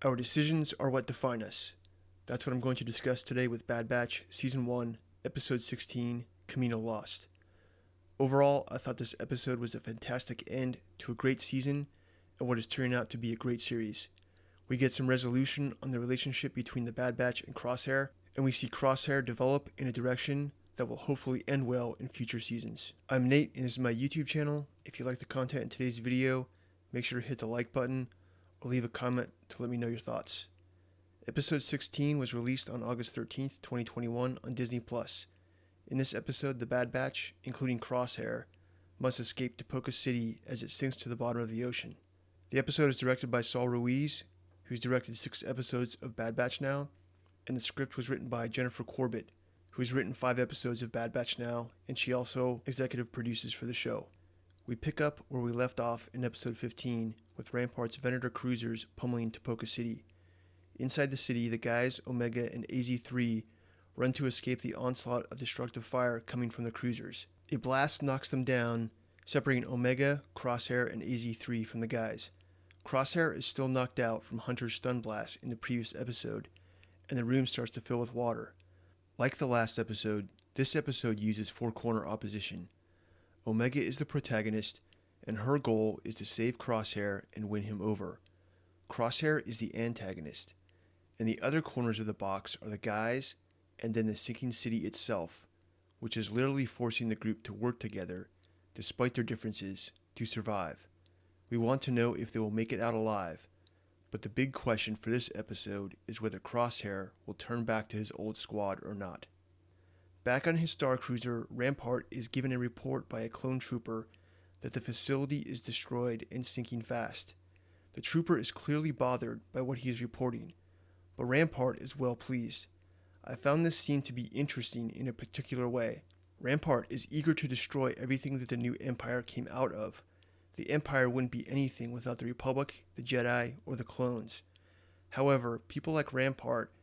Our decisions are what define us. That's what I'm going to discuss today with Bad Batch Season 1, Episode 16, Camino Lost. Overall, I thought this episode was a fantastic end to a great season and what is turning out to be a great series. We get some resolution on the relationship between the Bad Batch and Crosshair, and we see Crosshair develop in a direction that will hopefully end well in future seasons. I'm Nate, and this is my YouTube channel. If you like the content in today's video, make sure to hit the like button or leave a comment to let me know your thoughts. Episode 16 was released on August 13th, 2021 on Disney+. In this episode, the Bad Batch, including Crosshair, must escape Tapoca City as it sinks to the bottom of the ocean. The episode is directed by Saul Ruiz, who's directed 6 episodes of Bad Batch now, and the script was written by Jennifer Corbett, who's written 5 episodes of Bad Batch now, and she also executive produces for the show. We pick up where we left off in episode 15 with Rampart's Venator cruisers pummeling Tapoca City. Inside the city, the guys, Omega and AZ-3, run to escape the onslaught of destructive fire coming from the cruisers. A blast knocks them down, separating Omega, Crosshair, and AZ-3 from the guys. Crosshair is still knocked out from Hunter's stun blast in the previous episode, and the room starts to fill with water. Like the last episode, this episode uses four-corner opposition. Omega is the protagonist, and her goal is to save Crosshair and win him over. Crosshair is the antagonist, and the other corners of the box are the guys and then the sinking city itself, which is literally forcing the group to work together, despite their differences, to survive. We want to know if they will make it out alive, but the big question for this episode is whether Crosshair will turn back to his old squad or not. Back on his star cruiser, Rampart is given a report by a clone trooper that the facility is destroyed and sinking fast. The trooper is clearly bothered by what he is reporting, but Rampart is well pleased. I found this scene to be interesting in a particular way. Rampart is eager to destroy everything that the new Empire came out of. The Empire wouldn't be anything without the Republic, the Jedi, or the clones. However, people like Rampart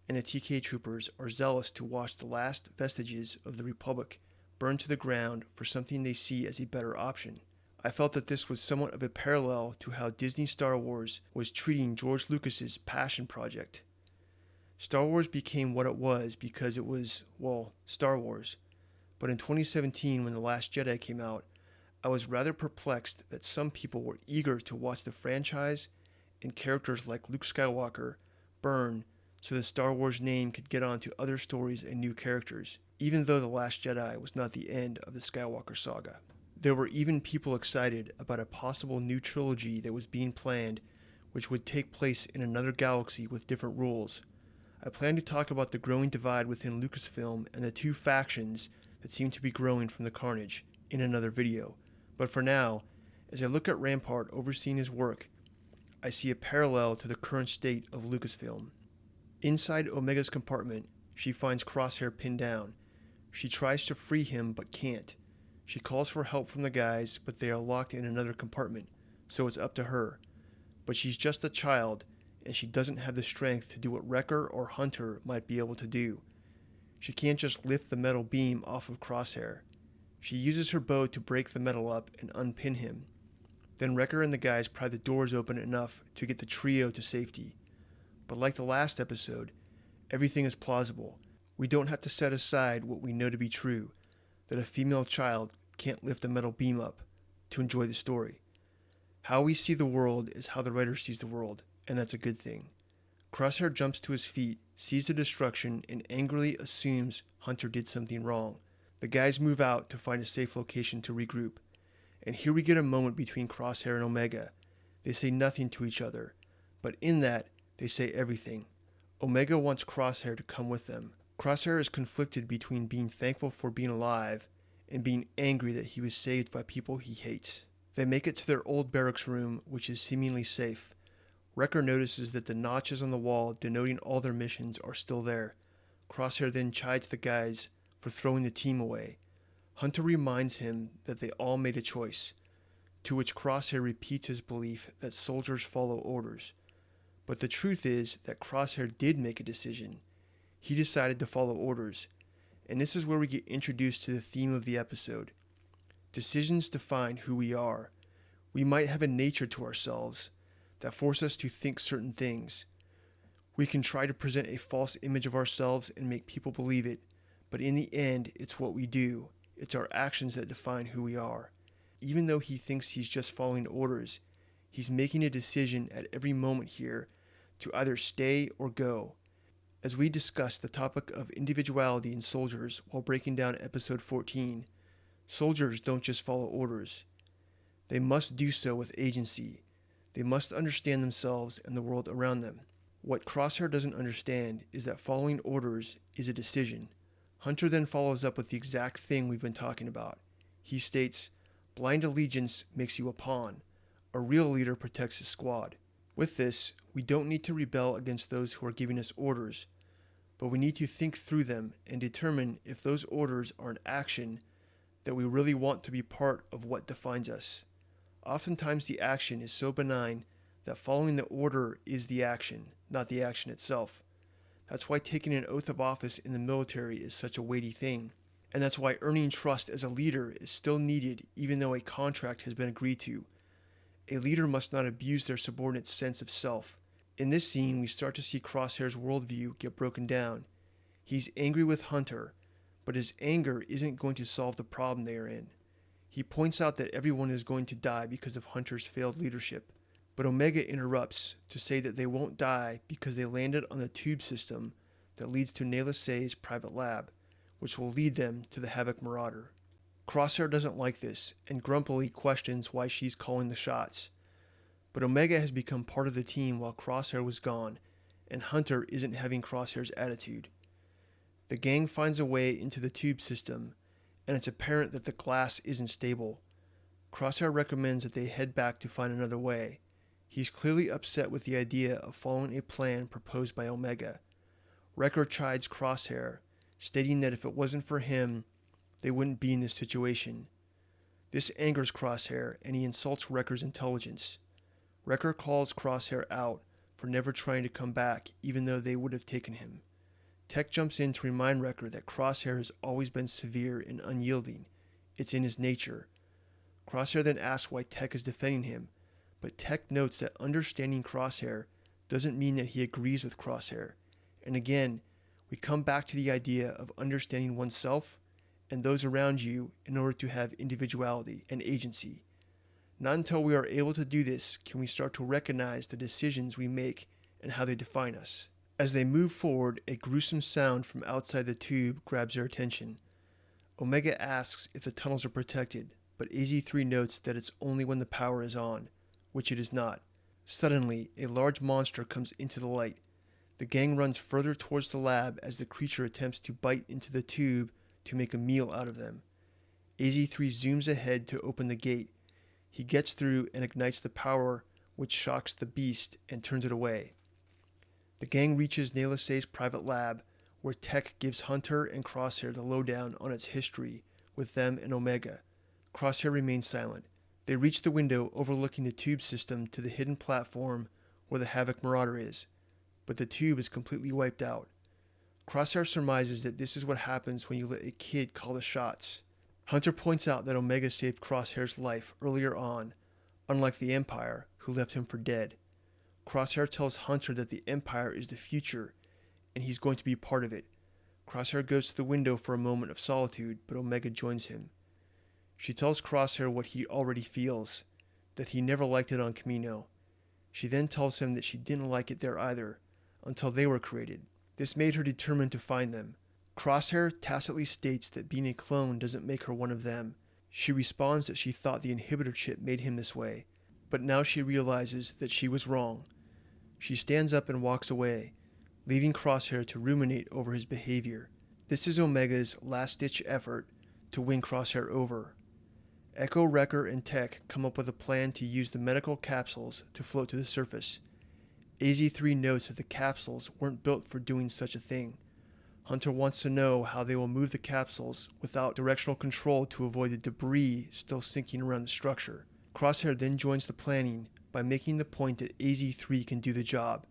and the TK troopers are zealous to watch the last vestiges of the Republic burn to the ground for something they see as a better option. I felt that this was somewhat of a parallel to how Disney Star Wars was treating George Lucas's passion project. Star Wars became what it was because it was, well, Star Wars. But in 2017, when The Last Jedi came out, I was rather perplexed that some people were eager to watch the franchise and characters like Luke Skywalker burn so the Star Wars name could get on to other stories and new characters, even though The Last Jedi was not the end of the Skywalker saga. There were even people excited about a possible new trilogy that was being planned, which would take place in another galaxy with different rules. I plan to talk about the growing divide within Lucasfilm and the two factions that seem to be growing from the carnage in another video. But for now, as I look at Rampart overseeing his work, I see a parallel to the current state of Lucasfilm. Inside Omega's compartment, she finds Crosshair pinned down. She tries to free him but can't. She calls for help from the guys, but they are locked in another compartment, so it's up to her. But she's just a child, and she doesn't have the strength to do what Wrecker or Hunter might be able to do. She can't just lift the metal beam off of Crosshair. She uses her bow to break the metal up and unpin him. Then Wrecker and the guys pry the doors open enough to get the trio to safety. But like the last episode, everything is plausible. We don't have to set aside what we know to be true, that a female child can't lift a metal beam up, to enjoy the story. How we see the world is how the writer sees the world, and that's a good thing. Crosshair jumps to his feet, sees the destruction, and angrily assumes Hunter did something wrong. The guys move out to find a safe location to regroup. And here we get a moment between Crosshair and Omega. They say nothing to each other, but in that, they say everything. Omega wants Crosshair to come with them. Crosshair is conflicted between being thankful for being alive and being angry that he was saved by people he hates. They make it to their old barracks room, which is seemingly safe. Wrecker notices that the notches on the wall denoting all their missions are still there. Crosshair then chides the guys for throwing the team away. Hunter reminds him that they all made a choice, to which Crosshair repeats his belief that soldiers follow orders. But the truth is that Crosshair did make a decision. He decided to follow orders, and this is where we get introduced to the theme of the episode. Decisions define who we are. We might have a nature to ourselves, that force us to think certain things. We can try to present a false image of ourselves and make people believe it, but in the end, it's what we do. It's our actions that define who we are. Even though he thinks he's just following orders, he's making a decision at every moment here to either stay or go. As we discussed the topic of individuality in soldiers while breaking down episode 14, soldiers don't just follow orders. They must do so with agency. They must understand themselves and the world around them. What Crosshair doesn't understand is that following orders is a decision. Hunter then follows up with the exact thing we've been talking about. He states, "Blind allegiance makes you a pawn. A real leader protects his squad." With this, we don't need to rebel against those who are giving us orders, but we need to think through them and determine if those orders are an action that we really want to be part of what defines us. Oftentimes the action is so benign that following the order is the action, not the action itself. That's why taking an oath of office in the military is such a weighty thing. And that's why earning trust as a leader is still needed even though a contract has been agreed to. A leader must not abuse their subordinate's sense of self. In this scene, we start to see Crosshair's worldview get broken down. He's angry with Hunter, but his anger isn't going to solve the problem they are in. He points out that everyone is going to die because of Hunter's failed leadership. But Omega interrupts to say that they won't die because they landed on the tube system that leads to Nayla Say's private lab, which will lead them to the Havoc Marauder. Crosshair doesn't like this and grumpily questions why she's calling the shots. But Omega has become part of the team while Crosshair was gone, and Hunter isn't having Crosshair's attitude. The gang finds a way into the tube system, and it's apparent that the glass isn't stable. Crosshair recommends that they head back to find another way. He's clearly upset with the idea of following a plan proposed by Omega. Wrecker chides Crosshair, stating that if it wasn't for him, they wouldn't be in this situation. This angers Crosshair, and he insults Wrecker's intelligence. Wrecker calls Crosshair out for never trying to come back, even though they would have taken him. Tech jumps in to remind Wrecker that Crosshair has always been severe and unyielding. It's in his nature. Crosshair then asks why Tech is defending him, but Tech notes that understanding Crosshair doesn't mean that he agrees with Crosshair. And again, we come back to the idea of understanding oneself and those around you in order to have individuality and agency. Not until we are able to do this can we start to recognize the decisions we make and how they define us. As they move forward, a gruesome sound from outside the tube grabs their attention. Omega asks if the tunnels are protected, but AZ-3 notes that it's only when the power is on, which it is not. Suddenly, a large monster comes into the light. The gang runs further towards the lab as the creature attempts to bite into the tube to make a meal out of them. AZ-3 zooms ahead to open the gate. He gets through and ignites the power, which shocks the beast and turns it away. The gang reaches Nayla Say's private lab, where Tech gives Hunter and Crosshair the lowdown on its history with them and Omega. Crosshair remains silent. They reach the window overlooking the tube system to the hidden platform where the Havoc Marauder is, but the tube is completely wiped out. Crosshair surmises that this is what happens when you let a kid call the shots. Hunter points out that Omega saved Crosshair's life earlier on, unlike the Empire, who left him for dead. Crosshair tells Hunter that the Empire is the future, and he's going to be part of it. Crosshair goes to the window for a moment of solitude, but Omega joins him. She tells Crosshair what he already feels, that he never liked it on Camino. She then tells him that she didn't like it there either, until they were created. This made her determined to find them. Crosshair tacitly states that being a clone doesn't make her one of them. She responds that she thought the inhibitor chip made him this way, but now she realizes that she was wrong. She stands up and walks away, leaving Crosshair to ruminate over his behavior. This is Omega's last-ditch effort to win Crosshair over. Echo, Wrecker, and Tech come up with a plan to use the medical capsules to float to the surface. AZ-3 notes that the capsules weren't built for doing such a thing. Hunter wants to know how they will move the capsules without directional control to avoid the debris still sinking around the structure. Crosshair then joins the planning by making the point that AZ-3 can do the job.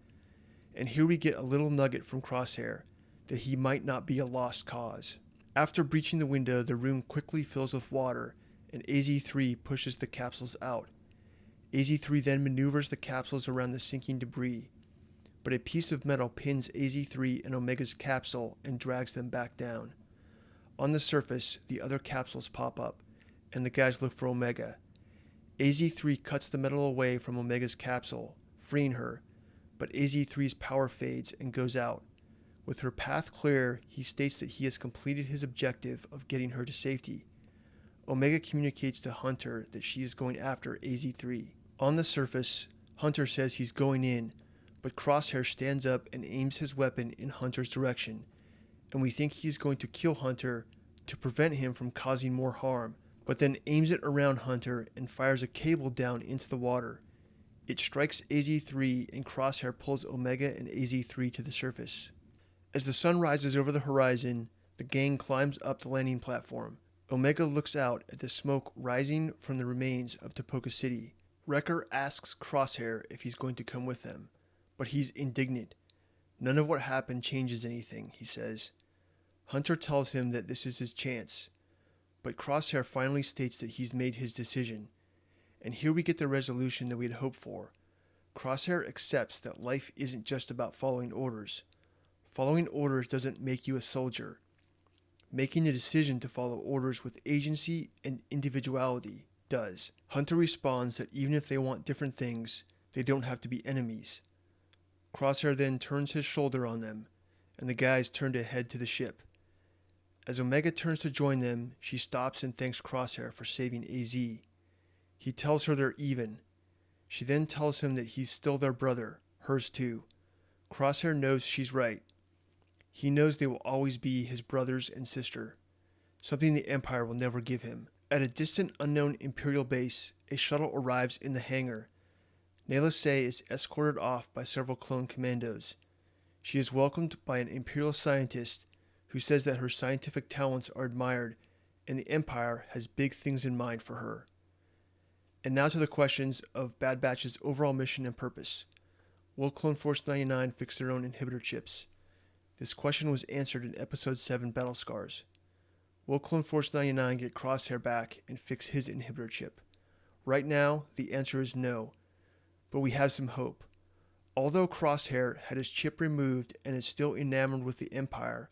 And here we get a little nugget from Crosshair, that he might not be a lost cause. After breaching the window, the room quickly fills with water, and AZ-3 pushes the capsules out. AZ-3 then maneuvers the capsules around the sinking debris, but a piece of metal pins AZ-3 in Omega's capsule and drags them back down. On the surface, the other capsules pop up, and the guys look for Omega. AZ-3 cuts the metal away from Omega's capsule, freeing her, but AZ-3's power fades and goes out. With her path clear, he states that he has completed his objective of getting her to safety. Omega communicates to Hunter that she is going after AZ-3. On the surface, Hunter says he's going in, but Crosshair stands up and aims his weapon in Hunter's direction, and we think he's going to kill Hunter to prevent him from causing more harm, but then aims it around Hunter and fires a cable down into the water. It strikes AZ-3 and Crosshair pulls Omega and AZ-3 to the surface. As the sun rises over the horizon, the gang climbs up the landing platform. Omega looks out at the smoke rising from the remains of Tapoca City. Wrecker asks Crosshair if he's going to come with them, but he's indignant. None of what happened changes anything, he says. Hunter tells him that this is his chance, but Crosshair finally states that he's made his decision. And here we get the resolution that we had hoped for. Crosshair accepts that life isn't just about following orders. Following orders doesn't make you a soldier. Making the decision to follow orders with agency and individuality does. Hunter responds that even if they want different things, they don't have to be enemies. Crosshair then turns his shoulder on them, and the guys turn to head to the ship. As Omega turns to join them, she stops and thanks Crosshair for saving AZ. He tells her they're even. She then tells him that he's still their brother, hers too. Crosshair knows she's right. He knows they will always be his brothers and sister, something the Empire will never give him. At a distant unknown Imperial base, a shuttle arrives in the hangar. Nayla Se is escorted off by several clone commandos. She is welcomed by an Imperial scientist who says that her scientific talents are admired and the Empire has big things in mind for her. And now to the questions of Bad Batch's overall mission and purpose. Will Clone Force 99 fix their own inhibitor chips? This question was answered in Episode 7 Battle Scars. Will Clone Force 99 get Crosshair back and fix his inhibitor chip? Right now, the answer is no, but we have some hope. Although Crosshair had his chip removed and is still enamored with the Empire,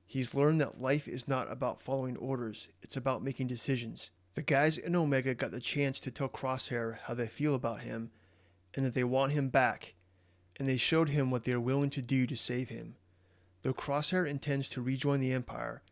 he's learned that life is not about following orders, it's about making decisions. The guys in Omega got the chance to tell Crosshair how they feel about him and that they want him back, and they showed him what they are willing to do to save him. Though Crosshair intends to rejoin the Empire,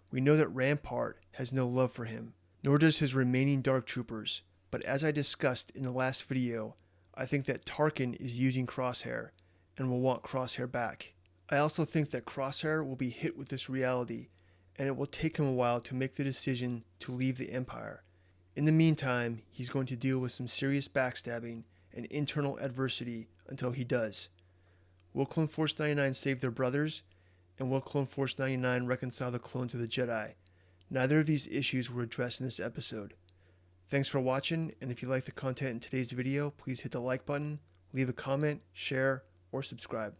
we know that Rampart has no love for him, nor does his remaining Dark Troopers, but as I discussed in the last video, I think that Tarkin is using Crosshair and will want Crosshair back. I also think that Crosshair will be hit with this reality, and it will take him a while to make the decision to leave the Empire. In the meantime, he's going to deal with some serious backstabbing and internal adversity until he does. Will Clone Force 99 save their brothers? And will Clone Force 99 reconcile the clones of the Jedi? Neither of these issues were addressed in this episode. Thanks for watching, and if you like the content in today's video, please hit the like button, leave a comment, share, or subscribe.